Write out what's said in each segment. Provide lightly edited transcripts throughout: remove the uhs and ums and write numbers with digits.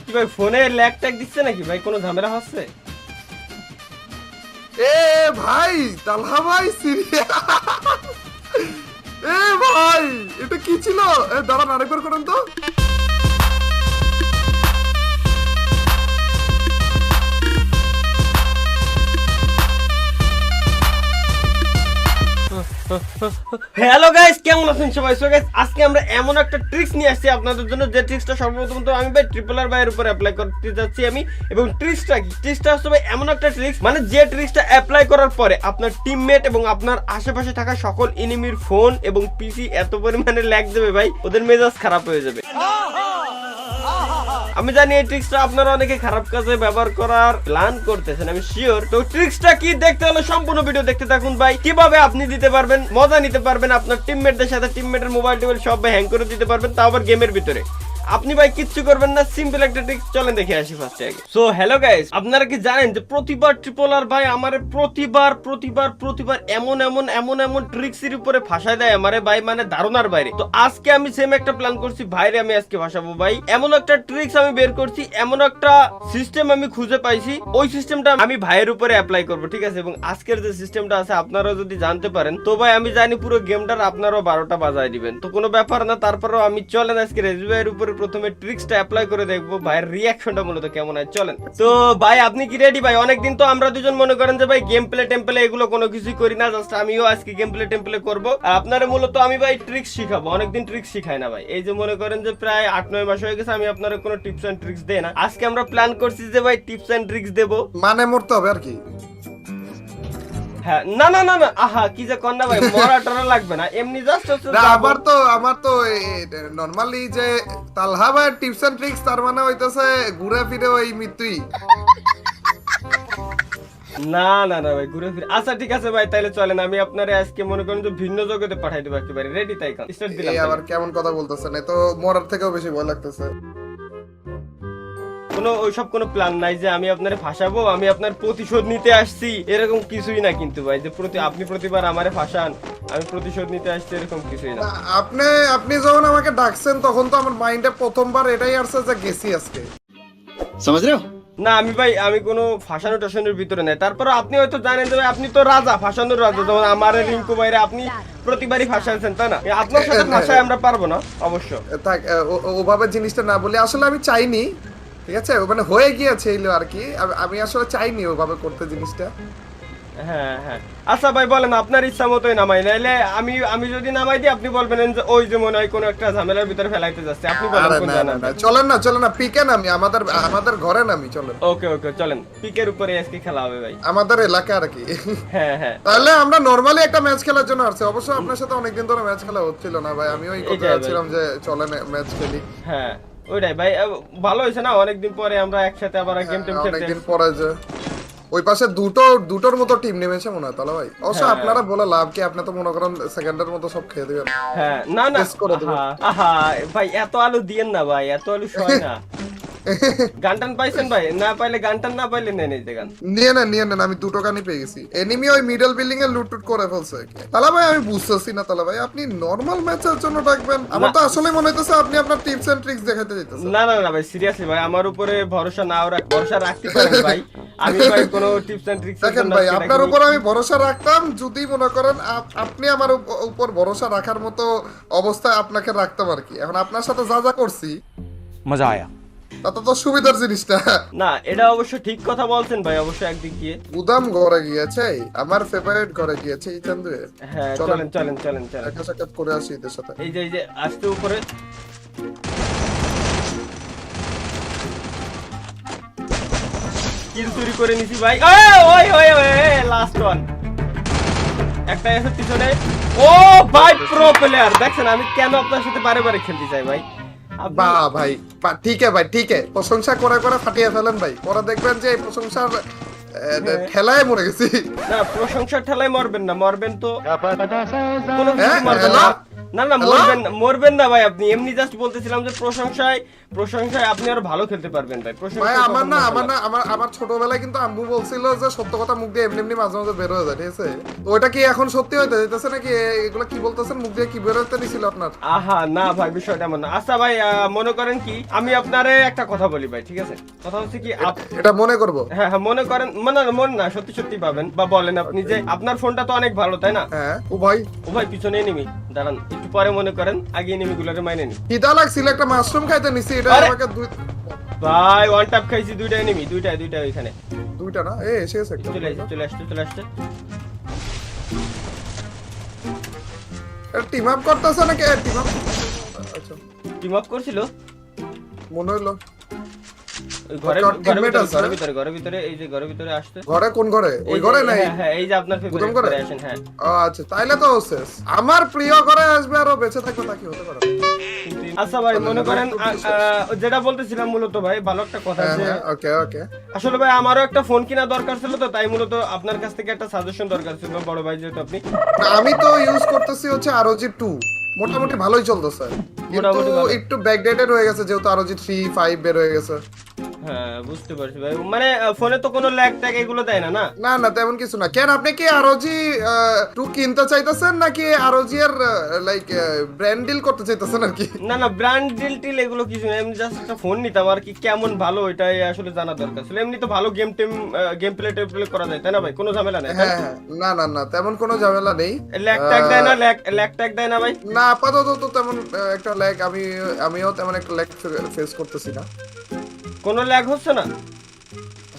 কি ভাই ফোনে ল্যাগ ট্যাগ দিচ্ছে নাকি ভাই, কোনো ঝামেলা হচ্ছে? এ ভাই তালহা ভাই এ ভাই এটা কি ছিল? দাঁড়ান আরেকবার করেন তো। হ্যালো গাইস, কেমন আছেন সবাই? সো গাইস আজকে আমরা এমন একটা ট্রিক্স নিয়ে আসছি আপনাদের জন্য, যে ট্রিক্সটা সর্বপ্রথম তো আমি ভাই ট্রিপল আর ভাইয়ের উপর অ্যাপ্লাই করতে যাচ্ছি আমি। এবং ট্রিক্সটা কি? ট্রিক্সটা হচ্ছে ভাই এমন একটা ট্রিক্স, মানে যে ট্রিক্সটা অ্যাপ্লাই করার পরে আপনার টিমমেট এবং আপনার আশেপাশে থাকা সকল এনিমির ফোন এবং পিসি এত পরিমাণে ল্যাগ দেবে ভাই, ওদের মেজাজ খারাপ হয়ে যাবে। আমি জানি এই ট্রিক্সটা আপনারা অনেকে খারাপ কাজে ব্যবহার করার প্ল্যান করতেছেন, আমি শিওর। তো ট্রিক্সটা কি দেখতে হলে সম্পূর্ণ ভিডিও দেখতে থাকুন ভাই। কিভাবে আপনি দিতে পারবেন, মজা নিতে পারবেন আপনার টিমমেটদের সাথে, টিমমেটের মোবাইল টোবাইল সব ভাই হ্যাং করে দিতে পারবেন, তাও আবার গেমের ভিতরে। আপনি ভাই কিচ্ছু করবেন না, সিম্পল একটা ট্রিক্স, চলেন দেখে আসি ফার্স্টে আগে। সো হ্যালো গাইস, আপনারা কি জানেন যে প্রতিবার ট্রিপল আর ভাই আমারে প্রতিবার এমন ট্রিক্সের উপরে ফাঁসায় দেয় আমারে ভাই, মানে ধারণার বাইরে। তো আজকে আমি সেম একটা প্ল্যান করছি ভাইরে, আমি আজকে ফাঁসাবো ভাই। এমন একটা ট্রিক্স আমি বের করছি, এমন একটা সিস্টেম আমি খুঁজে পাইছি, ওই সিস্টেমটা আমি ভাইয়ের উপরে অ্যাপ্লাই করবো, ঠিক আছে? এবং আজকের যে সিস্টেমটা আছে আপনারাও যদি জানতে পারেন তো ভাই আমি জানি পুরো গেমটার আপনারাও 12টা বাজায় দিবেন, তো কোনো ব্যাপার না। তারপরেও আমি চলেন আজকে রেজু ভাইয়ের উপরে প্রথমে ট্রিক্সটা অ্যাপ্লাই করে দেখবো ভাইয়ের রিয়াকশনটা মূলত কেমন হয়। চলেন। তো ভাই আপনি কি রেডি ভাই? অনেকদিন তো আমরা দুজন মনে করেন যে ভাই গেম প্লে টেম্পলে এগুলো কোনো কিছুই করি না, জাস্ট আমিও আজকে গেম প্লে টেম্পলে করবো। আর আপনারা মূলত আমি ভাই ট্রিক্স শিখাবো, অনেকদিন ট্রিক্স শিখাই না ভাই। এই যে মনে করেন যে প্রায় 8-9 মাস হয়ে গেছে আমি আপনারা কোনো টিপস এন্ড ট্রিক্স দেই না। আজকে আমরা প্ল্যান করছি যে ভাই টিপস এন্ড ট্রিক্স দেবো, মানে মরতে হবে আর কি। হ্যাঁ না না না না, আহা কি যে কন্যা ভাই, মরা টরা লাগবে না, এমনি জাস্ট হচ্ছে আমার তো নরমালি যে তালহা ভাই টিপস এন্ড ট্রিক্স, তার মানে হইতাছে ঘুরে ফিরে ওই মৃত্যুই। না না না ভাই ঘুরে ফিরে। আচ্ছা ঠিক আছে ভাই, তাহলে চলেন আমি আপনারে আজকে মনে করেন যে ভিন্ন জগতে পাঠাই দেবো একেবারে। রেডি? তাই কারণ স্টার্ট দিলাম। এই আবার কেমন কথা বলতেছেন? এ তো মরার থেকেও বেশি ভয় লাগতেছে। কোনো ওইসব কোনো প্ল্যান নাই যে আমি আপনারে ফাঁসাবো, আমি আপনার প্রতিশোধ নিতে আসছি, এরকম কিছুই না কিন্তু ভাই। যে আপনি প্রতিবার আমারে ফাঁসান, আমি প্রতিশোধ নিতে আসছি, এরকম কিছুই না। আপনি যখন আমাকে ডাকছেন তখন তো আমার মাইন্ডে প্রথমবার এটাই আসছে যে গেছি আজকে। समझ रहे हो? না আমি ভাই আমি কোনো ফাঁসানো টাসানোর ভিতরে নাই। তারপর আপনি হয়তো জানেন যে ভাই আপনি তো রাজা, ফাঁসানোর রাজা। যেমন আমার রিঙ্কু ভাইরে আপনি প্রতিবারই ফাঁসাইছেন, তাই না? আপনার সাথে ফাঁসায় আমরা পারবো না অবশ্য। থাক, ওভাবে জিনিসটা না বলি, আসলে আমি চাইনি, ঠিক আছে? মানে হয়ে গিয়েছে এলো আর কি। আমি আসলে চাইনি ওভাবে করতে জিনিসটা। হ্যাঁ হ্যাঁ আচ্ছা ভাই বলেন, আপনার ইচ্ছা মতোই নামাই, নাইলে আমি যদি নামাই দিই আপনি বলবেন যে ওই যে মনে হয় কোনো একটা ঝামেলার ভিতরে ফেলাইতে যাচ্ছে। আপনি বলেন কোন জায়গা। চলেন না পিকে নামি, আমাদের ঘরে নামি, চলেন। ওকে ওকে চলেন, পিকের উপরে আজকে খেলা হবে ভাই, আমাদের এলাকা আর কি। হ্যাঁ হ্যাঁ তাহলে আমরা নরমালি একটা ম্যাচ খেলার জন্য আসছি। অবশ্য আপনার সাথে অনেকদিন ধরে ম্যাচ খেলা হচ্ছিল না ভাই, আমি ওই কথা বলছিলাম যে চলেন ম্যাচ খেলি। হ্যাঁ ওইটাই ভাই, ভালো হয়েছে না অনেকদিন পরে আমরা একসাথে আবার গেম টেম খেলতে। অনেকদিন পরে যে ওই পাশে দুটোর মতো টিম নেমেছে মনে হয় তাহলে ভাই। অবশ্য আপনারা বলে লাভ কি, আপনি তো মনে করেন সেকেন্ডের মতো সব খেয়ে দিবেন। হ্যাঁ না না আহা ভাই এত আলু দিয়েন না ভাই, এত আলু সয় না। গানটান পাইছেন ভাই? না পাইলে গানটান, না পাইলে নেন এই যে গান। নিয়ে নেন আমি দুটো গানই পেয়ে গেছি। এনিমি ওই মিডল বিল্ডিং এ লুট করে ফেলছে। তালা ভাই আমি বুঝতেছি না, তালা ভাই আপনি নরমাল ম্যাচের জন্য ডাকবেন? আমার তো আসলে মনে হইতেছে আপনি আপনার টিপস এন্ড ট্রিক্স দেখাতে যাইতেছেন। না না না ভাই সিরিয়াসলি ভাই, আমার উপরে ভরসা ভরসা রাখতে পারেন ভাই। আমি ভাই কোনো টিপস এন্ড ট্রিক্স দেখেন ভাই, আপনার উপর আমি ভরসা রাখতাম যদি মনে করেন আপনি আমার উপর ভরসা রাখার মতো অবস্থায় আপনাকে রাখতাম আর কি। এখন আপনার সাথে যা করছি मजा आया। তাতে তো সুবিধার জিনিসটা না, এটা অবশ্য ঠিক কথা বলছেন ভাই, অবশ্য একদিক দিয়ে। উদাম ঘরে গিয়েছে, আমার ফেভারিট ঘরে গিয়েছে এই চান্দুয়ে। হ্যাঁ চলেন চলেন চলেন চলেন একটা সাক্ষাৎ করে আসি এদের সাথে। এই যে আসতে উপরে কিল চুরি করে নিছি ভাই। ওই ওই ওই লাস্ট ওয়ান একটা এসে পিছনে। ও ভাই প্রো প্লেয়ার, দেখছেন আমি কেন আপনার সাথে বারে বারে খেলতে চাই ভাই। বাহ ভাই, ঠিক ভাই, ঠিক প্রশংসা করে ফাটিয়ে ফেলেন ভাই। পরে দেখবেন যে এই প্রশংসার ঠেলায় মরে গেছি। না প্রশংসার ঠেলায় মরবেন না, মরবেন তো কোনো কিছু মরবেন না। না না, মরবেন না ভাই আপনি, এমনি জাস্ট বলতেছিলাম যে প্রশংসায় আপনি আরো ভালো খেলতে পারবেন ভাই। ভাই আমার ছোটবেলায় কিন্তু আম্মু বলছিল যে সত্য কথা মুখ দিয়ে এমনি মাঝে মাঝে বের হয়ে যায়, ঠিক আছে? তো ওটা কি এখন সত্যি হইতে যাইতেছে নাকি? এগুলো কি বলতেছেন, মুখ দিয়ে কি বের হতে দিছিল আপনার? আহা না ভাই, বিষয়টা এমন না। আচ্ছা ভাই, মনে করেন কি আমি আপনারে একটা কথা বলি ভাই, ঠিক আছে? কথা হচ্ছে কি এটা মনে করব। হ্যাঁ মনে করেন, মনে না, সত্যি পাবেন বা বলেন আপনি যে আপনার ফোনটা তো অনেক ভালো, তাই না? হ্যাঁ। ও ভাই পিছনে এনিমি, দাঁড়ান একটু পরে মনে করেন, আগে এনিমি গুলোরে মাইনে নি। খিদা লাগছিল, একটা মাশরুম খাইতে নিছি, এটা আমাকে ভাই ওয়ান ট্যাপ খাইছি, দুইটা এনিমি, দুইটা ওইখানে। দুইটা না, এসে গেছে একটা। চলে আসছে। টিম আপ করতেছ নাকি? টিম আপ, আচ্ছা টিম আপ করছিল মনে হলো। ঘরের ভিতরে এই যে ঘরের ভিতরে আসছে। ঘরে কোন ঘরে? ওই ঘরে নাই? হ্যাঁ এই যে আপনার ফেভারিট ঘরে আসেন। হ্যাঁ আচ্ছা, তাইলে তো শেষ। আমার প্রিয় ঘরে আসবে আর ও বেঁচে থাকবে, তা কি হতে পারে? আচ্ছা ভাই, মনে করেন যেটা বলতেছিলাম মূলত ভাই, ভালো একটা কথা আছে। ওকে আসলে ভাই আমারও একটা ফোন কিনা দরকার ছিল, তো তাই মূলত আপনার কাছ থেকে একটা সাজেশন দরকার ছিল, বড় ভাই যেহেতু আপনি। আমি তো ইউজ করতেছি হচ্ছে ROG 2, মোটামুটি ভালোই চলতেছে, কিন্তু একটু ব্যাকডেটেড হয়ে গেছে যেহেতু ROG 3, 5 বের হয়ে গেছে। হ্যাঁ বুঝতে পারছি ভাই, মানে ফোনে তো কোনো ল্যাগ ট্যাগ এগুলো দেয় না? না তেমন কিছু না। কেন আপনি কি ROG 2 কিনতে চাইতেছেন নাকি ROG এর লাইক ব্র্যান্ড ডিল করতে চাইতেছেন আর কি? না ব্র্যান্ড ডিল টিল এগুলো কিছু না, এমনি জাস্ট একটা ফোন নিতাম আর কি, কেমন ভালো ওইটাই আসলে জানা দরকার ছিল। এমনি তো ভালো গেম প্লে করা যায়, তাই না ভাই? কোনো ঝামেলা নেই। হ্যাঁ না তেমন কোনো ঝামেলা নেই। ল্যাগ ট্যাগ দেয় না? ল্যাগ ট্যাগ দেয় না ভাই? না আপাতত তো তেমন একটা ল্যাগ আমিও তেমন একটা ল্যাগ ফেস করতেছি না। কোনো ল্যাগ হচ্ছে না?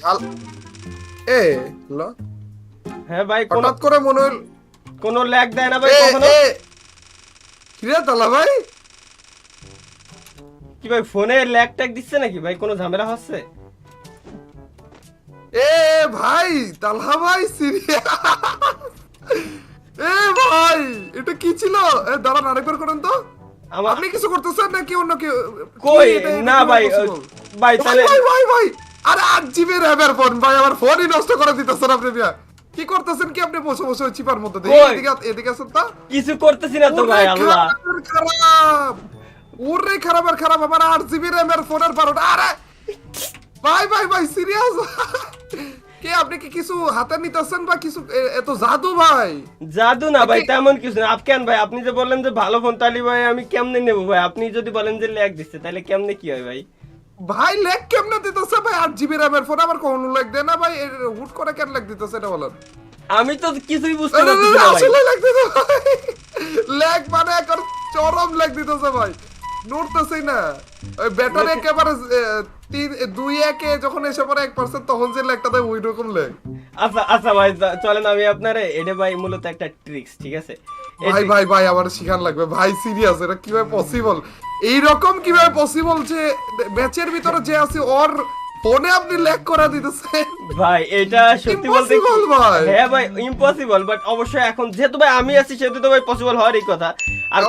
হ্যালো, হ্যাঁ ভাই, হঠাৎ করে মনে হল কোনো ল্যাগ দেয় না ভাই কখনো? কি রে তালা ভাই, কি ভাই ফোনে ল্যাগ ট্যাগ দিচ্ছে নাকি ভাই? কোনো ঝামেলা হচ্ছে? ভাই তালহা ভাই সিরিয়াস, ভাই এটা কি ছিল? দাঁড়ান আরেকবার করেন তো। আপনি কিছু করতেছেন নাকি অন্য কেউ? কই না ভাই, তাহলে ভাই আরে 8 GB র‍্যামের ফোন ভাই, আমার ফোনই নষ্ট করে দিতেছেন আপনি। কি করতেছেন কি আপনি? বসে বসে চিপার মধ্যে এদিকে আসেন তো। কিছু করতেছি না তো ভাই। আল্লাহ খারাপ, ওরে খারাপ আমার 8 GB র‍্যামের ফোনের 12টা। আরে ভাই সিরিয়াস কে? আপনি কি কিছু হাতে নিতেছেন বা কিছু? এত জাদু ভাই? জাদু না ভাই, তেমন কিছু না। আপনি ভাই, আপনি যে বললেন যে ভালো ফোন, তাহলে ভাই আমি কেমনে নেব ভাই? আপনি যদি বলেন যে ল্যাগ দিচ্ছে, তাহলে কেমনে কি হয় ভাই? ভাই ল্যাগ কেমনে দিতেছে ভাই? 8 GB র‍্যামের ফোন আমার কোনো ল্যাগ দেয় না ভাই। হুট করে কেন ল্যাগ দিতেছে এটা বলেন? আমি তো কিছুই বুঝতে পারছি না ভাই। আসলে ল্যাগ দিতেছে ভাই, ল্যাগ মানে এখন চরম ল্যাগ দিতেছে ভাই, নড়তেছেই না। ওই ব্যাটারি একেবারে 2-1 যখন এসে পড়ে 1% তখন যে ল্যাগটা দেয় ওই রকম ল্যাগ। আচ্ছা ভাই, চলেন আমি আপনারে এটা ভাই মূলত একটা ট্রিক্স, ঠিক আছে? ভাই আমার শিখান লাগবে ভাই, সিরিয়াস। এটা কিভাবে পসিবল? এই রকম কিভাবে পসিবল যে ম্যাচের ভিতরে যে আছে ওর ফোনে আপনি ল্যাগ করে দিতেছেন? ভাই এটা সত্যি বলতে হ্যাঁ ভাই ইম্পসিবল, বাট অবশ্যই এখন যেহেতু ভাই আমি আছি সেহেতু তো ভাই পসিবল হওয়ারই কথা। আর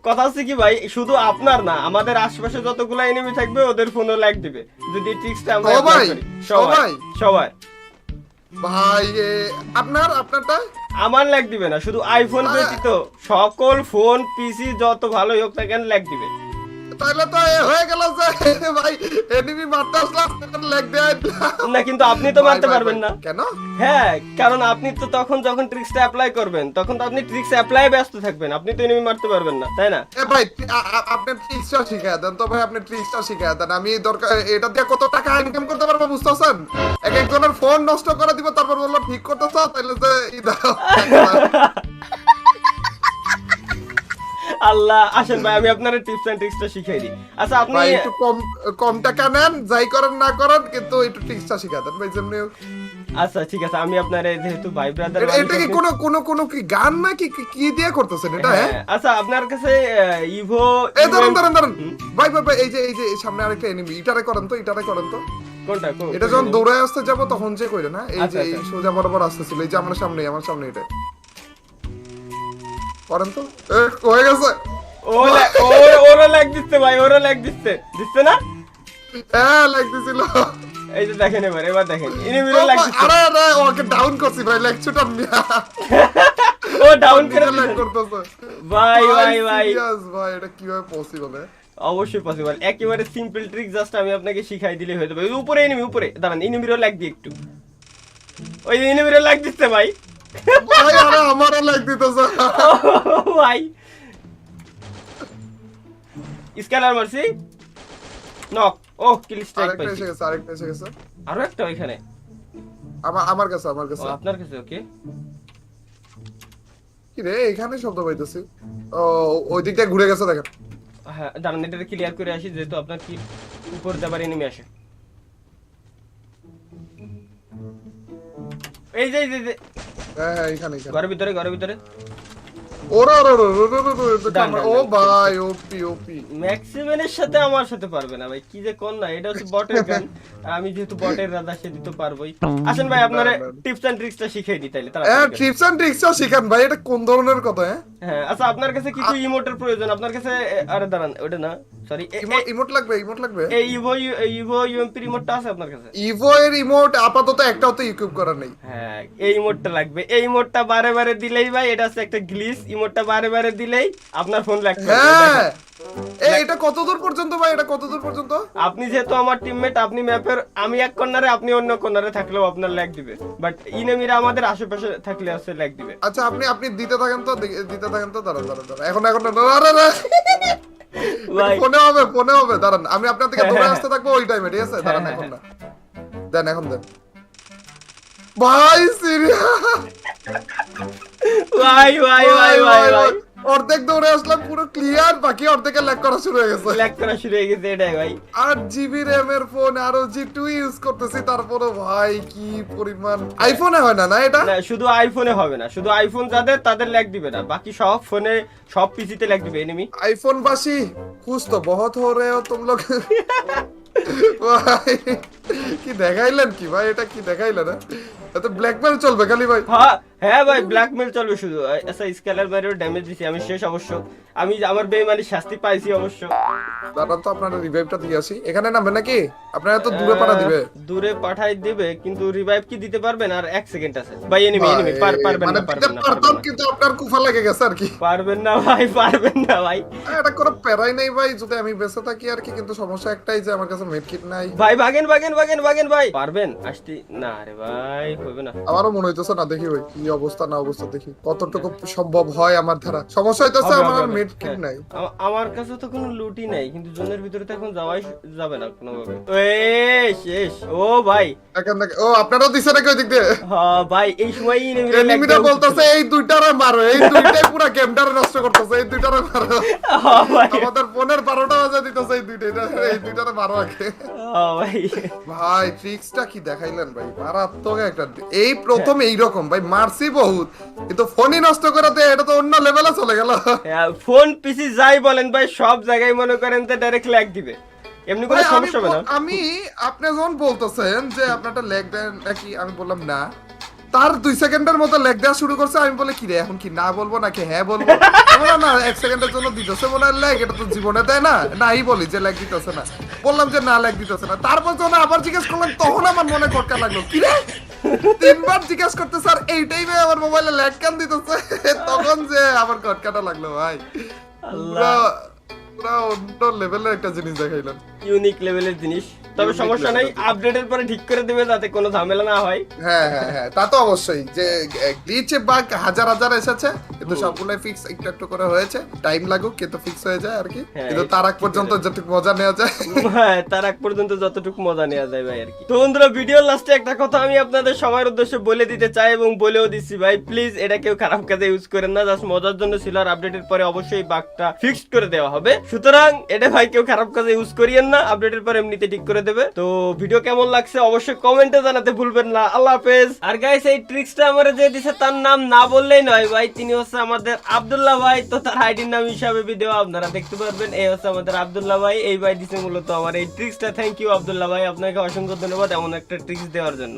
কথা হচ্ছে কি ভাই, শুধু আপনার না, আমাদের আশেপাশে যতগুলো এনিমি থাকবে ওদের ফোনও ল্যাগ দিবে যদি ট্রিক্সটা আমরা অ্যাপ্লাই করি। সবাই ভাই আপনারটা আমার ল্যাগ দিবে না, শুধু আইফোন ব্যতীত সকল ফোন পিসি যত ভালোই হোক না কেন ল্যাগ দিবে। তাহলে তো হয়ে গেল যে ভাই এনিমি মারতে আসলাম ল্যাগ দেয় না, কিন্তু আপনি তো মারতে পারবেন না। কেন? হ্যাঁ কারণ আপনি তো তখন যখন ট্রিক্সটা অ্যাপ্লাই করবেন তখন তো আপনি ট্রিক্স অ্যাপ্লাই ব্যস্ত থাকবেন, আপনি তো এনিমি মারতে পারবেন না, তাই না? ভাই আপনি ট্রিক্সটা শিখায় দেন তো ভাই, আপনি ট্রিক্সটা শিখায় দেন। আমি দরকার এটা দিয়ে কত টাকা ইনকাম করতে পারবো বুঝতেছেন? একজনের ফোন নষ্ট করে দিব, তারপর বললো ঠিক করতে চাও, তাহলে যে আল্লাহ, আসেন ভাই আমি আপনার টিপস এন্ড ট্রিক্সটা শিখাই দিই। আচ্ছা আপনি একটু কম টাকা নেন, যাই করেন না করেন, কিন্তু একটু ট্রিক্সটা শিখা দেন ভাই যেমনি। আচ্ছা ঠিক আছে, আমি আপনার যেহেতু ভাই ব্রাদার, এটা কি কোনো কি গান না কি দিয়ে করতেছেন এটা? হ্যাঁ আচ্ছা আপনার কাছে ইভো দাঁড়ান ভাই এই যে সামনে আরেকটা এনিমি, এটারে করেন তো। কোনটা? এটা যখন দৌড়ায় আসতে যাব তখন যে কইরে না, এই যে এই সোজা বরাবর আসতেছিল, এই যে আমার সামনে এটা করেন তো। হয়ে গেছে। ওরা ল্যাগ দিচ্ছে ভাই, দিচ্ছে না? হ্যাঁ ল্যাগ দিছিল। এই যে দেখেন এবার দেখেন এনিমিরও ল্যাগ দিচ্ছে। আরে ওকে ডাউন করছি ভাই, ল্যাগ ছুটান মিয়া। ও ডাউন করে নিজে lag দিলেন। করতেছে। ভাই ভাই ভাই serious ভাই, এটা কিভাবে পসিবল? অবশ্যই পসিবল, একেবারে সিম্পল ট্রিক, জাস্ট আমি আপনাকে শিখাই দিলে হয়ে যাবে। ওই উপরে এনিমি, উপরে দাঁড়ান, এনিমিরও লাগ দিই একটু, ওই এনিমিরও লাগ দিচ্ছে ভাই। ভাই আরে আমারও লাগ দিতেছে। ও ভাই স্ক্যানার মারছি, নক। ও কিল স্ট্রাইক আরেকটা পাইছি, এসে গেছে, আরেকটা এসে গেছে। আরো একটা ওইখানে। আমার কাছে, আমার ও কাছে। আপনার কাছে, ওকে। কি রে, এখানে শব্দ পাইতেছি। ও ওই দিকটা ঘুরে গেছে দেখেন। হ্যাঁ দাঁড়ান, এটা ক্লিয়ার করে আসি, যেহেতু আপনার কি উপর দেবার এনিমি আসে। এই যে হ্যাঁ হ্যাঁ, এখানে এখানে। ঘরের ভিতরে, ঘরের ভিতরে। ওরে ওরে ওরে ওরে ওরে ওরে, এটা ডান, আমার- ডান, ও ডান। ভাই, ওপি ওপি। ম্যাক্সিমেনের সাথে আমার সাথে পারবে না ভাই, কি যে কোন না, এটা হচ্ছে বটের গান, আর আমি যেহেতু বটের রাজা, সে দিতে পারবোই। আসেন ভাই, আপনারা না, না। টিপস এন্ড ট্রিক্সটা শিখিয়ে দিই তাইলে হ্যাঁ, তাড়াতাড়ি করে। ট্রিপস এন্ড ট্রিক্সও শিখান ভাই, এটা কোন ধরনের কথা? হ্যাঁ, হ্যাঁ আচ্ছা, আপনার কাছে কিছু ইমোটের প্রয়োজন, আপনার কাছে আরে দাঁড়ান, ওটা না, সরি, ইমোট লাগবে, ইমোট লাগবে। এই ইভো ইউএমপি রিমোটটা আছে আপনার কাছে? ইভো এর ইমোট আপাতত একটাও তো ইকুইপ করা নেই। হ্যাঁ এই ইমোটটা লাগবে, এই ইমোটটা বারে বারে দিলেই ভাই, এটা হচ্ছে একটা গ্লিচ, ইমোটটা বারে বারে দিলেই আপনার ফোন লাগবে। হ্যাঁ, এটা কতদূর পর্যন্ত ভাই, এটা কতদূর পর্যন্ত? আপনি যেহেতু আমার টিমমেট, আপনি ম্যাপের, আমি এক কর্নারে আপনি অন্য কর্নারে থাকলেও আপনার ল্যাগ দিবে, বাট ইনেমিরা আমাদের আশেপাশে থাকলে আছে ল্যাগ দিবে। আচ্ছা, আপনি দিতে থাকেন তো, দিতে থাকেন তো। দাঁড়ান দাঁড়ান দাঁড়ান, এখন আরে রে, ভাই ফোনে হবে দাঁড়ান, আমি আপনার থেকে দৌড়ে হ্যাঁ, আসতে থাকবো ওই টাইমে, ঠিক আছে? দাঁড়ান, হ্যাঁ, এখন না, দেন এখন দেন ভাই, সিরিয়াস ভাই ভাই ভাই ভাই ভাই অর্ধেক দৌড়ে আসলাম পুরো ক্লিয়ার, বাকি অর্ধেকে ল্যাগ করা শুরু হয়ে গেছে। ল্যাগ করা শুরু হয়ে গেছে, এটাই ভাই। 8 GB RAM এর ফোন, আরো G2 ইউজ করতেছি, তারপরে ভাই কি পরিমাণ। আইফোনে হয় না না এটা? না শুধু আইফোনে হবে না, শুধু আইফোন যাদের তাদের ল্যাগ দিবে না, বাকি সব ফোনে, সব পিসিতে ল্যাগ দিবে এনিমি। आईफोन बासी खुश तो बहुत हो रहे हो तुम लोग। ভাই কি দেখাইলেন কি ভাই, এটা কি দেখাইলেন? এত ব্ল্যাকমেল চলবে খালি ভাই? হ্যাঁ হ্যাঁ ভাই, ব্ল্যাকমেল চলবে শুধু। আচ্ছা স্কেলার বাইরেও ড্যামেজ দিছি আমি, শেষ অবশ্য, আমি আমার বেইমানির শাস্তি পাইছি অবশ্য। দাঁড়ান তো, আপনারা রিভাইভটা দিয়ে আসি। এখানে নামবে নাকি? আপনারা তো দূরে পাঠা দিবে। দূরে পাঠাই দিবে, কিন্তু রিভাইভ কি দিতে পারবেন? আর 1 সেকেন্ড আছে ভাই। এনিমি পারবেন মানে না, দিতে পারবেন না, পারতাম, পারবেন না। কিন্তু আপনার কুফা লেগে গেছে আর কি। পারবেন না ভাই, পারবেন না ভাই। এটা কোনো প্যারাই নেই ভাই, যদি আমি বেঁচে থাকি আর কি, কিন্তু সমস্যা একটাই যে আমার কাছে মেডকিট নাই। ভাই ভাগেন ভাগেন ভাগেন ভাগেন ভাই, পারবেন আসতে না রে ভাই, হবে না। আমারও মনে হইতেছে না, দেখি ভাই কি অবস্থা না অবস্থা, দেখি কতটুকু সম্ভব হয় আমার দ্বারা। সমস্যা হইতেছে হবে, আমার হবে, মেডকিট হ্যাঁ। নাই। আমার কাছে তো কোনো লুটই নাই, কিন্তু জোনের ভিতরে তো এখন যাওয়াই যাবে না কোনোভাবে। শেষ। ও ভাই, এখন দেখ, ও আপনারাও দিছে নাকি ওই দিক দিয়ে? হ্যাঁ ভাই, এই সময় এনিমিরা বলতেছে এই দুইটারে মারো, এই দুইটাই পুরো গেমটারে নষ্ট করতেছে, এই দুইটারে মারো। আমাদের ফোনের 12টা বাজে দিতেছে, এই দুইটারে মারো আগে। ভাই ভাই ট্রিক্সটা কি দেখাইলেন ভাই, মারাত্মক একটা। এই প্রথম এইরকম ভাই, মারছি বহুত, কিন্তু ফোনই নষ্ট করে দেয়, এটা তো অন্য লেভেলে চলে গেল। ফোন পিসি যাই বলেন ভাই, সব জায়গায় মনে করেন তো ডাইরেক্ট ল্যাগ দিবে, এমনি কোনো ভাই, সমস্যা হবে না। আপনি যখন বলতেছেন যে আপনারটা লেগ দেন নাকি, আমি বললাম না, তার 2 সেকেন্ডের মতো লেগ দেওয়া শুরু করছে। আমি বলে কি রে, এখন কি না বলবো নাকি হ্যাঁ বলবো? বলে না, 1 সেকেন্ডের জন্য দিতেছে মনে হয় লেগ, এটা তো জীবনে দেয় না, নাই বলি যে লেগ দিতেছে না, বললাম যে না লেগ দিতেছে না। তারপর যখন আবার জিজ্ঞেস করলাম, তখন আমার মনে কটকা লাগলো, কি রে 3বার জিজ্ঞেস করতে স্যার এই টাইমে আমার মোবাইলে লেগ কেন দিতেছে, তখন যে আমার কটকাটা লাগলো ভাই। আল্লাহ, পুরো অন্য লেভেলের একটা জিনিস দেখাইলাম, ইউনিক লেভেলের জিনিস। তবে Unique সমস্যা নাই, level. আপডেটের পরে ঠিক করে দেবে যাতে কোনো ঝামেলা না হয়। হ্যাঁ হ্যাঁ হ্যাঁ, তা তো অবশ্যই, যে গ্লিচ বাগ হাজার হাজার এসেছে, কিন্তু সবগুলো ফিক্স একটু একটু করে হয়েছে, টাইম লাগুক কিন্তু ফিক্স হয়ে যায় আর কি। হ্যাঁ, কিন্তু তার আগ পর্যন্ত যতটুকু মজা নেওয়া যায়। হ্যাঁ, তার আগ পর্যন্ত যতটুকু মজা নেওয়া যায় ভাই আর কি। তো বন্ধুরা, ভিডিওর লাস্টে একটা কথা আমি আপনাদের সবার উদ্দেশ্যে বলে দিতে চাই, এবং বলেও দিচ্ছি ভাই, প্লিজ এটা কেউ খারাপ কাজে ইউজ করেন না, জাস্ট মজার জন্য ছিল, আর আপডেটের পরে অবশ্যই বাগটা ফিক্সড করে দেওয়া হবে। সুতরাং এটা ভাই কেউ খারাপ কাজে ইউজ করিয়েন না, আপডেটের পরে এমনিতে ঠিক করে দেবে। তো ভিডিও কেমন লাগছে অবশ্যই কমেন্টে জানাতে ভুলবেন না। আল্লাহ হাফেজ। আর গাইস, এই ট্রিক্সটা আমারে যে দিছে তার নাম না বললেই নয় ভাই, তিনি হচ্ছে আমাদের আব্দুল্লাহ ভাই। তো তার আইডির নাম হিসাবে ভিডিও আপনারা দেখতে পারবেন। এই হচ্ছে আমাদের আব্দুল্লাহ ভাই, এই ভাই দিছে মূলত আমার এই ট্রিক্সটা। থ্যাংক ইউ আব্দুল্লাহ ভাই, আপনাকে অসংখ্য ধন্যবাদ এমন একটা ট্রিক্স দেওয়ার জন্য।